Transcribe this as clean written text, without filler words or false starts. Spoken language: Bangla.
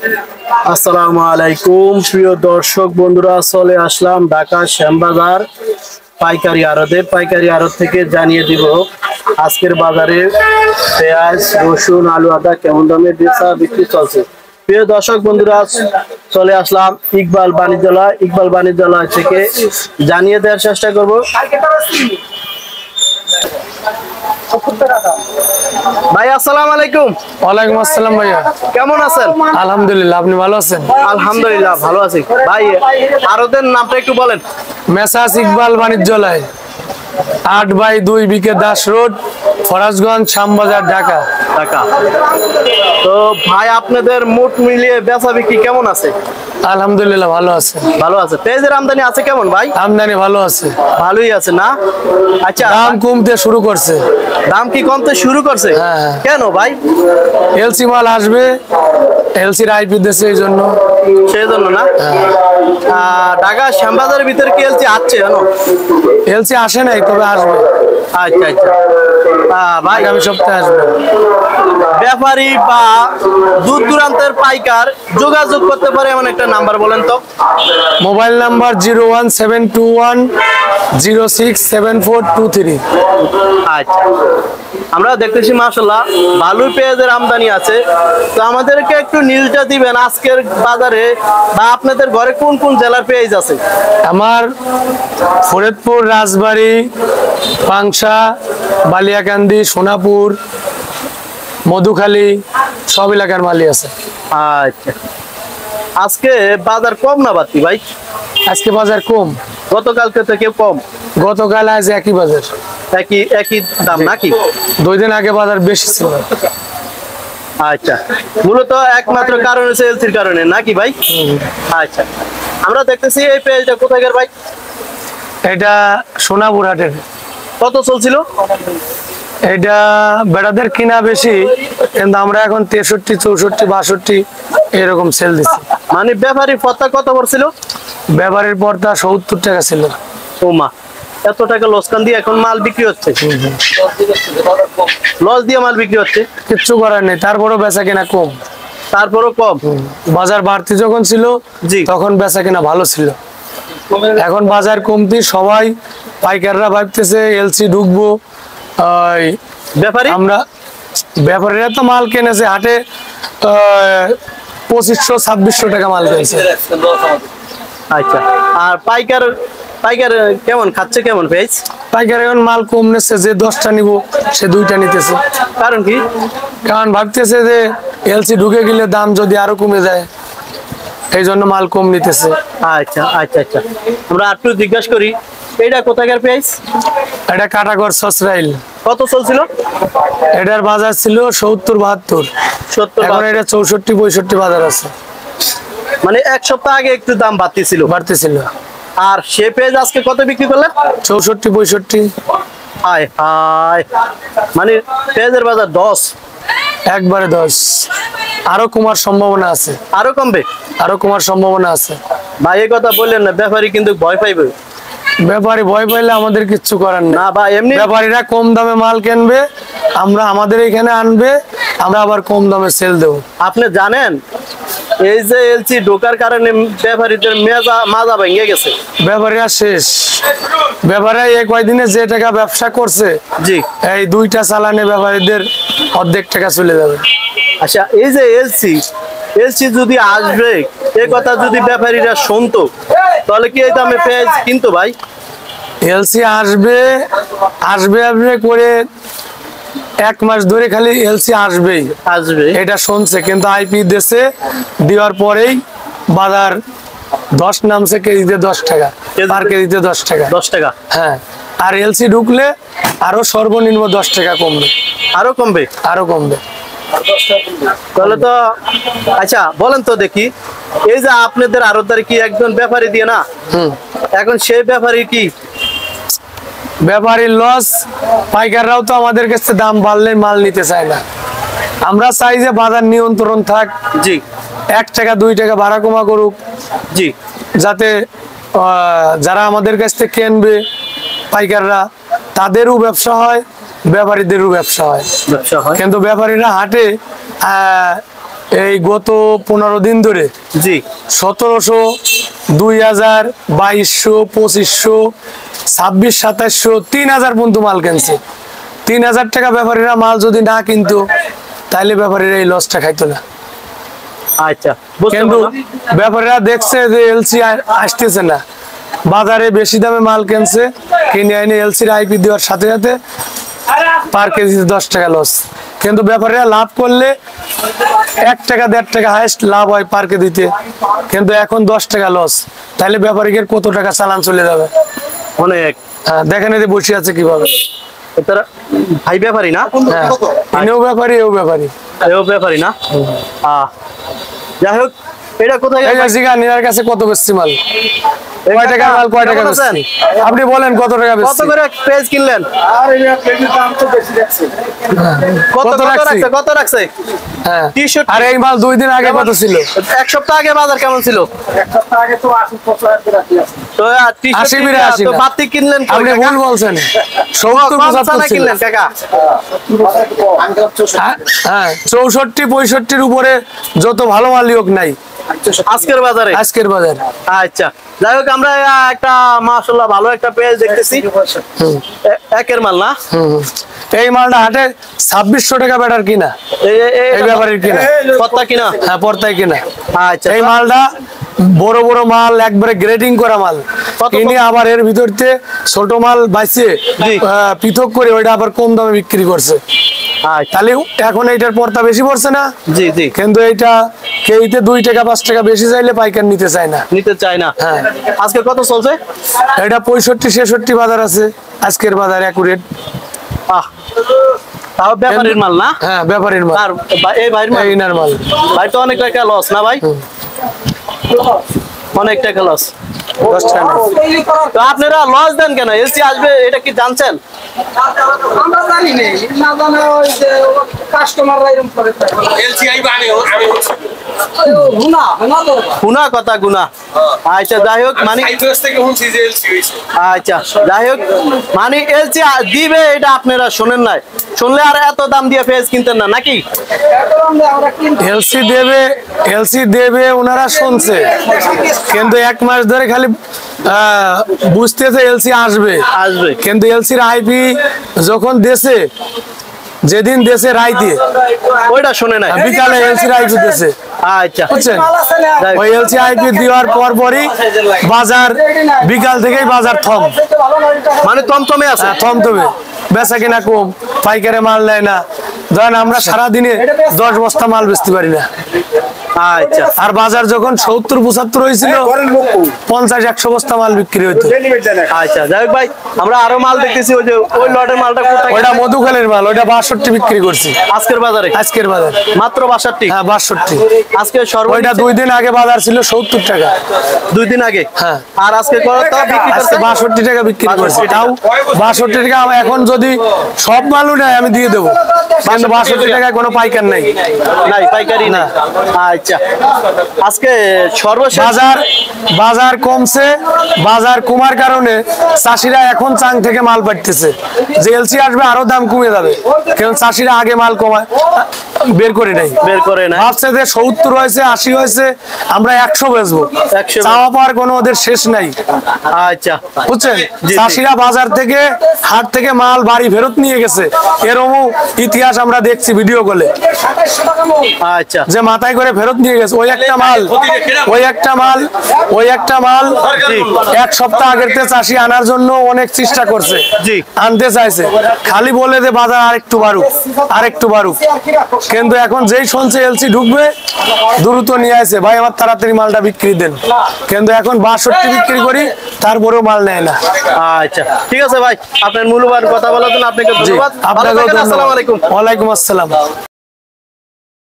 আসসালামু আলাইকুম প্রিয় দর্শক বন্ধুরা, চলে আসলাম ঢাকা শ্যামবাজার পাইকারি আড়ত থেকে জানিয়ে দিব আজকের বাজারে পেঁয়াজ, রসুন, আলু, আদা কেমন দামে বেচা বিক্রি চলছে। প্রিয় দর্শক বন্ধুরা, চলে আসলাম ইকবাল বাণিজ্যালয় থেকে জানিয়ে দেওয়ার চেষ্টা করব। ভাই আসসালামু আলাইকুম। ওয়ালাইকুম আসসালাম ভাইয়া, কেমন আছেন? আলহামদুলিল্লাহ, আপনি ভালো আছেন? আলহামদুলিল্লাহ ভালো আছি। ভাই আড়তের নামটা একটু বলেন। মেসাজ ইকবাল বাণিজ্যালয়, 8/2 বিকে দাস রোড, ফরাজগঞ্জ, শ্যামবাজার, ঢাকা। তো ভাই আপনাদের মোট মিলিয়ে বেচা বিক্রি কেমন আছে? আলহামদুলিল্লাহ ভালো আছে। ভালো আছে। পেঁয়াজের আমদানি আছে কেমন ভাই? আমদানি ভালো আছে, ভালোই আছে না? আচ্ছা, দাম কমতে শুরু করছে। দাম কি কমতে শুরু করছে? হ্যাঁ। কেন ভাই? এলসি মাল আসবে, এলসির আইপি দেশে, এই জন্য। সেই জন্য না? ঢাকা শ্যামবাজারের ভিতরে কি এলসি আছে? এলসি আসে নাই, তবে আসবে। আচ্ছা আচ্ছা। ভাই আগামী সপ্তাহে আসবে। ব্যাপারী বা দূর দূরান্তের পাইকার যোগাযোগ করতে পারে এমন একটা নাম্বার বলেন তো। Mobile number 01721067423। আচ্ছা, আমরা দেখতেছি মাশাআল্লাহ ভালোই পেঁয়াজের আমদানি আছে। তো আমাদেরকে একটু নিউজটা দিবেন আজকের বাজারে বা আপনাদের ঘরে কোন কোন জেলার পেঁয়াজ আছে? আমার ফরিদপুর, রাজবাড়ী, পাংশা, বালিয়াকান্দি, সোনাপুর, মধুখালী সব এলাকার মালই আছে। আচ্ছা, আজকে বাজার কম না বাড়তি ভাই? আজকে বাজার কম, গতকালকে থেকে কম। গতকাল আজ একই বাজার, একই দাম নাকি? 2 দিন আগে বাজার বেশি ছিল। আচ্ছা, মূলত একমাত্র কারণ হচ্ছে এলসির কারণে নাকি ভাই? আচ্ছা, আমরা দেখতেছি এই পেঁয়াজটা কোথাকার ভাই? এটা সোনাপুর হাটের। কত চলছিল? এটা বেড়াদের কিনা বেশি, কিন্তু আমরা এখন 63, 64, 62 এরকম সেল দিচ্ছি। মানে ব্যাপারীর পর্তা কত পড়ছিল? ব্যাপারের পর্দা 70 টাকা ছিল। ওমা, এত টাকা লোকসান দিয়ে এখন মাল বিক্রি হচ্ছে? লস দিয়ে মাল বিক্রি হচ্ছে? কিচ্ছু করার নেই, তারপরও বেচা কেনা কম। তারপরও কম? বাজার বাড়তি যখন ছিল তখন বেচা কেনা ভালো ছিল। এখন বাজার কমতি, সবাই পাইকাররা ভাবতেছে এলসি ঢুকবো। আমরা ব্যাপারীরা তো মাল কিনেছে হাটে 2500-2600 টাকা মাল কিনেছে। আচ্ছা, আর পাইকার কেমন খাচ্ছে? কেমন পেয়েছ? পাইকার এখন মাল কম নিচ্ছে, যে 10টা নিব সে 2টা নিতেছে। কারণ কি? কারণ ভাবতেছে যে এলসি ঢুকে গেলে দাম যদি আরো কমে যায়, এই জন্য মাল কম নিতেছে। আচ্ছা আচ্ছা আচ্ছা, আমরা একটু জিজ্ঞাসা করি, এটা কোথাকার পেঁয়াজ? এটা কাটাগড় সসরাইল। কত চলছিল? এটার বাজার ছিল 70-72, এখন এটা 64-65 বাজার আছে। মানে এক সপ্তাহ আগে একটু দাম বাড়তেছিল। আর সে পেঁয়াজ আজকে কত বিক্রি করলেন? 64-65। হায় হায়, মানে পেঁয়াজের বাজার 10, একবারে 10। আরো কমার সম্ভাবনা আছে। আরো কমবে? আরো কমার সম্ভাবনা আছে। ভাই এই কথা বললেন না, ব্যাপারী কিন্তু ভয় পাইবে। ব্যাপারী ভয় পাইলে আমাদের কিচ্ছু করার না ভাই। এমনি ব্যাপারীরা কম দামে মাল কিনবে, আমরা আমাদের এখানে আনবে, আমরা আবার কম দামে সেল দেব। আপনি জানেন এই যে এলসি ঢোকার কারণে ব্যাপারীদের মাজা ভেঙে গেছে। ব্যাপারীরা শেষ। ব্যাপারীরা এই কয়দিনে যে টাকা ব্যবসা করছে, জি, এই 2টা চালানে ব্যাপারীদের অর্ধেক টাকা চলে যাবে। আচ্ছা, এই যে এলসি যদি আসবে এই কথা যদি ব্যাপারীরা শুনতো, তাহলে কি এই দামে পেঁয়াজ কিনতো ভাই? এলসি আসবে করে 1 মাস ধরে খালি এলসি আসবে, এটা শুনছে, কিন্তু আইপি দেশে দেওয়ার পরেই বাজার 10 নামছে, কেজিতে 10 টাকা, পার কেজিতে 10 টাকা। 10 টাকা? হ্যাঁ। আর এলসি ঢুকলে আরো সর্বনিম্ন 10 টাকা কমবে। আরো কমবে? আরো কমবে। তাহলে তো আচ্ছা বলেন তো দেখি, এই যে আপনাদের আড়তদার কি একজন ব্যাপারী দিয়ে না? এখন সেই ব্যাপারী কি ব্যাপারীর লস, পাইকাররাও তো আমাদের কাছে দাম বাড়লে মাল নিতে চায় না। আমরা চাই যে বাজার নিয়ন্ত্রণ থাক। জি, 1 টাকা 2 টাকা ভাড়া কমা করুক, জি, যাতে যারা আমাদের কাছ থেকে কিনবে পাইকাররা, তাদেরও ব্যবসা হয়, ব্যাপারীদেরও ব্যবসা হয়। কিন্তু ব্যাপারীরা হাটে এই গত 15 দিন ধরে জি 1700, 2000, 2200, 2500, 26, 2700, 3000 পর্যন্ত মাল কিনছে। 3000 টাকা ব্যাপারীরা মাল যদি না কিনতো তাহলে ব্যাপারীরা এই লসটা খাইতো না। আচ্ছা বুঝতে কিন্তু পারলাম। ব্যাপারীরা দেখছে যে এলসি আসতেছে না, বাজারে বেশি দামে মাল কিনছে, কিনে এনে এলসির আইপি দেওয়ার সাথে সাথে পার কেজি 10 টাকা লস। কিন্তু ব্যাপারীরা লাভ করলে 1 টাকা 1.5 টাকা হাইস্ট লাভ হয় পার কেজিতে, কিন্তু এখন 10 টাকা লস। তাহলে ব্যাপারীদের কত টাকা চালান চলে যাবে? অনেক। হ্যাঁ, দেখেন এদের বসে আছে কিভাবে। তারা ভাই ব্যাপারী না? হ্যাঁ, ইনিও ব্যাপারী, এও ব্যাপারী। এও ব্যাপারী না? যাই হোক, এটা কোথায় এই যে জিগা নিরার কাছে কত বেশি মাল, কয় টাকা মাল, কয় টাকা কেমন আছেন? বেশি? আপনি বলেন কত টাকা কত বেশি? করে পেজ কিনলেন? কত কত রাখছি? রাখছে? কত রাখছে? হ্যাঁ, টি-শার্ট। আর এই মাল 2 দিন আগে কত ছিল? 1 সপ্তাহ আগে বাজার কেমন ছিল? তো টি-শার্ট 80 কিনলেন, 82 তো না। বাতি কিনলেন কই আপনি টাকা? ভুল বলছেন, 70 কম 75 চানা ছিল। কিনলেন কাকা? হ্যাঁ, 64 65 উপরে যত ভালো মালই হোক নাই আজকের বাজারে। আজকের বাজার। আচ্ছা, যাই হোক, আমরা একটা মাশাআল্লাহ ভালো একটা পেজ দেখতেছি। একের মাল না? এই মালটা হাটে 2600 টাকা ব্যাটার কিনা, এই ব্যাপারের কিনা, কত্তা কিনা? হ্যাঁ পর্তায় কিনা। আচ্ছা, এই মালটা বড় বড় মাল, একবারে গ্রেডিং করা মাল কত? কিনে আবার এর ভিতরতে ছোট মাল বাইছে জি। পৃথক করে ওইটা আবার কম দামে বিক্রি করছে। আচ্ছা, তাহলে এখন এইটার পর্তা বেশি পড়ছে না? জি জি, কিন্তু এইটা কেইতে 2 টাকা 5 টাকা বেশি চাইলে পাইকার নিতে চায় না। নিতে চাই না। হ্যাঁ। আজকে কত চলছে? এটা 65 66 বাজার আছে আজকের বাজার অ্যাকুরেট। তাও ব্যাপারীর মাল না? হ্যাঁ, ব্যাপারীর মাল, আর এই ভাইয়ের মাল? এই ইনার মাল। ভাই তো অনেক টাকা লস না ভাই? অনেক টাকা লস। 10 টাকা না। তো আপনারা লস দেন কেন? এলসি আসবে এটা কি জানছেন? আমরা জানি না, না জানা ওই যে কাস্টমাররা এরকম করে থাকে। গুনা দরকার। গুনা কথা গুনা। আচ্ছা, যাই হোক, মানে আচ্ছা, যাই হোক, মানে এলসি দিবে এটা আপনারা শোনেন নাই, শুনলে আর এত দাম দিয়ে পেজ কিনতেন না নাকি? এখন আমরা কিনতে এলসি দেবে ওনারা শুনছে, কিন্তু 1 মাস ধরে খালি বুঝতেছে এলসি আসবে। আসবে। কিন্তু এলসির আইপি যখন দেশে, যেদিন দেশে রাইতে ওইটা শুনে নাই। বিকালে এলসির আইপি দেশে, আচ্ছা, বুঝছেন? মাল আছে না? যাই হোক, ওই এলসি আইপি দেওয়ার পরই বাজার, বিকাল থেকেই বাজার থম, ভালো না এটা। মানে তমতমে আছে। থমথমে, বেচা কিনা কম, পাইকারে মাল নেয় না। ধরেন আমরা সারাদিনে 10 বস্তা মাল বেচতে পারি না। আচ্ছা, আর বাজার যখন 70 75 হয়েছিল 50 100 বস্তা মাল বিক্রি হইতো। আচ্ছা, যাই হোক ভাই, আমরা আরো মাল দেখতেছি। ওই যে ওই লটের মালটা কোথায়? ওইটা মধুখালের মাল, ওইটা 62 বিক্রি করছি আজকের বাজারে আজকের বাজার। মাত্র 62। হ্যাঁ, 62। আজকে ওইটা সর্বোচ্চ 2 দিন আগে বাজার ছিল 70 টাকা। 2 দিন আগে। হ্যাঁ। আর আজকে কত বিক্রি আজকে করছে? 62 টাকা বিক্রি করছি। তাও 62 টাকা এখন যদি সব মালও নেয় আমি দিয়ে দেবো, কিন্তু 62 টাকায় কোনো পাইকার নাই। নাই, পাইকারি না। আচ্ছা, আজকে সর্বশেষ বাজার কমছে, বাজার কমার কারণে চাষিরা এখন চাং থেকে মাল পাঠতেছে, যে এলসি আসবে আরো দাম কমে যাবে, কারণ চাষিরা আগে মাল কমায় বের করে নাই, বের করে না। ভাবছে যে 70 হয়েছে 80 হয়েছে আমরা 100 বেচবো, 100 চাওয়া পাওয়ার কোনো ওদের শেষ নাই। আচ্ছা, বুঝছেন? জি। চাষিরা বাজার থেকে, হাট থেকে মাল বাড়ি ফেরত নিয়ে গেছে, এরকম ইতিহাস আমরা দেখছি ভিডিও কলে, 2700 টাকা মন। আচ্ছা, যে মাথায় করে ফেরত নিয়ে গেছে। ওই একটা মাল 1 সপ্তাহ আগের থেকে চাষি আনার জন্য অনেক চেষ্টা করছে, জি। আনতে চাইছে, খালি বলে যে বাজার আরেকটু বাড়ুক, কিন্তু এখন যেই শুনছে এলসি ঢুকবে দ্রুত নিয়ে আসে, ভাই আমার তাড়াতাড়ি মালটা বিক্রি দেন, কিন্তু এখন 62 বিক্রি করি তারপরেও মাল নেয় না। আচ্ছা, ঠিক আছে ভাই, আপনার মূল্যবান কথা বলার জন্য আপনাকে জি, ধন্যবাদ। ভালো আপনাকেও থাকেন, ধন্যবাদ। আসসালামু আলাইকুম। ওয়ালাইকুম আসসালাম।